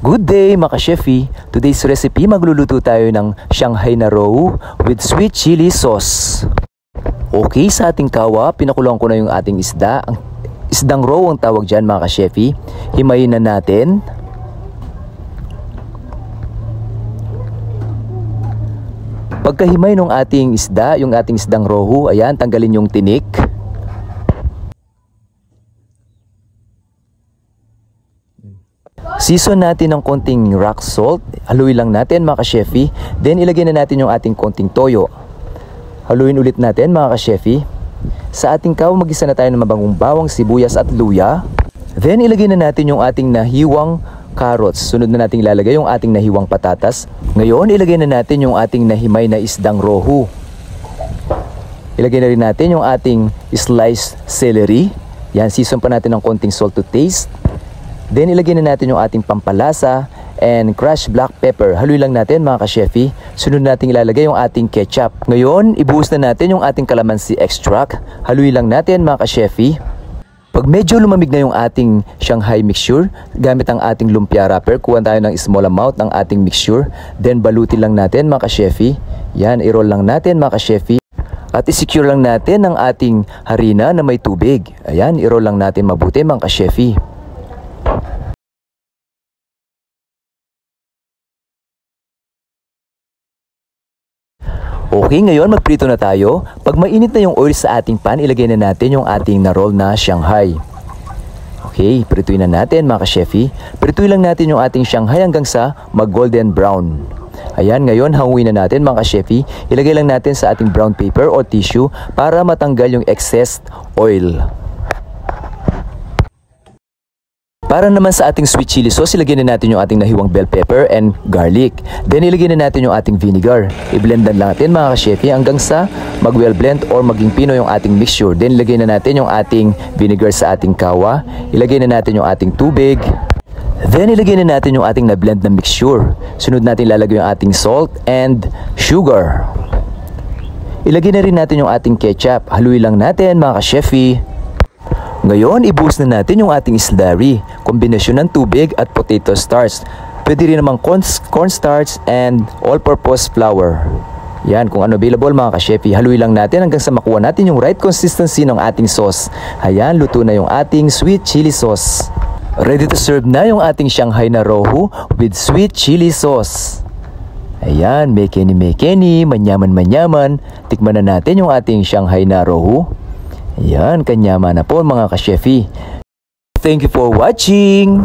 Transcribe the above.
Good day mga ka-chefy! Today's recipe, magluluto tayo ng Shanghai na roe with sweet chili sauce. Okay, sa ating kawa, pinakuloan ko na yung ating isda. Isdang roe ang tawag dyan mga ka-chefy. Himayin na natin. Pagkahimay ng ating isda, yung ating isdang roe, ayan, tanggalin yung tinik. Season natin ng konting rock salt. Haluin lang natin mga ka-chefy. Then ilagay na natin yung ating konting toyo. Haluin ulit natin mga ka-chefy. Sa ating kawa, mag-isa na tayo ng mabangong bawang, sibuyas at luya. Then ilagay na natin yung ating nahiwang carrots. Sunod na natin ilalagay yung ating nahiwang patatas. Ngayon ilagay na natin yung ating nahimay na isdang roe. Ilagay na rin natin yung ating sliced celery. Yan, season pa natin ng konting salt to taste. Then ilagay na natin yung ating pampalasa and crushed black pepper. Haluin lang natin mga ka-chefy. Sunod natin ilalagay yung ating ketchup. Ngayon, ibuhos na natin yung ating calamansi extract. Haluin lang natin mga ka-chefy. Pag medyo lumamig na yung ating Shanghai mixture, gamit ang ating lumpia wrapper, kuha tayo ng small amount ng ating mixture. Then balutin lang natin mga ka-chefy. Yan, i-roll lang natin mga ka-chefy. At i-secure lang natin ang ating harina na may tubig. Ayan, i-roll lang natin mabuti mga ka-chefy. Okay, ngayon magprito na tayo. Pag mainit na yung oil sa ating pan, ilagay na natin yung ating na-roll na Shanghai. Okay, prituin na natin mga ka-chefy. Prituin lang natin yung ating Shanghai hanggang sa mag-golden brown. Ayan, ngayon hanguin na natin mga ka-chefy. Ilagay lang natin sa ating brown paper o tissue para matanggal yung excess oil. Para naman sa ating sweet chili sauce, ilagay na natin yung ating nahiwang bell pepper and garlic. Then ilagay na natin yung ating vinegar. I-blendan lang natin mga ka-chefy hanggang sa mag-well blend or maging pino yung ating mixture. Then ilagay na natin yung ating vinegar sa ating kawa. Ilagay na natin yung ating tubig. Then ilagay na natin yung ating na-blend na mixture. Sunod natin ilalagay yung ating salt and sugar. Ilagay na rin natin yung ating ketchup. Haluin lang natin mga ka-chefy. Ngayon, ibuhos na natin yung ating slurry, kombinasyon ng tubig at potato starch. Pwede rin namang cornstarch and all-purpose flour. Yan, kung ano available mga ka-chefy. Haluin lang natin hanggang sa makuha natin yung right consistency ng ating sauce. Ayan, luto na yung ating sweet chili sauce. Ready to serve na yung ating Shanghai na roe with sweet chili sauce. Ayan, mekeni, manyaman. Tikman na natin yung ating Shanghai na roe. Ayan, kanyama na po mga ka-chefy. Thank you for watching!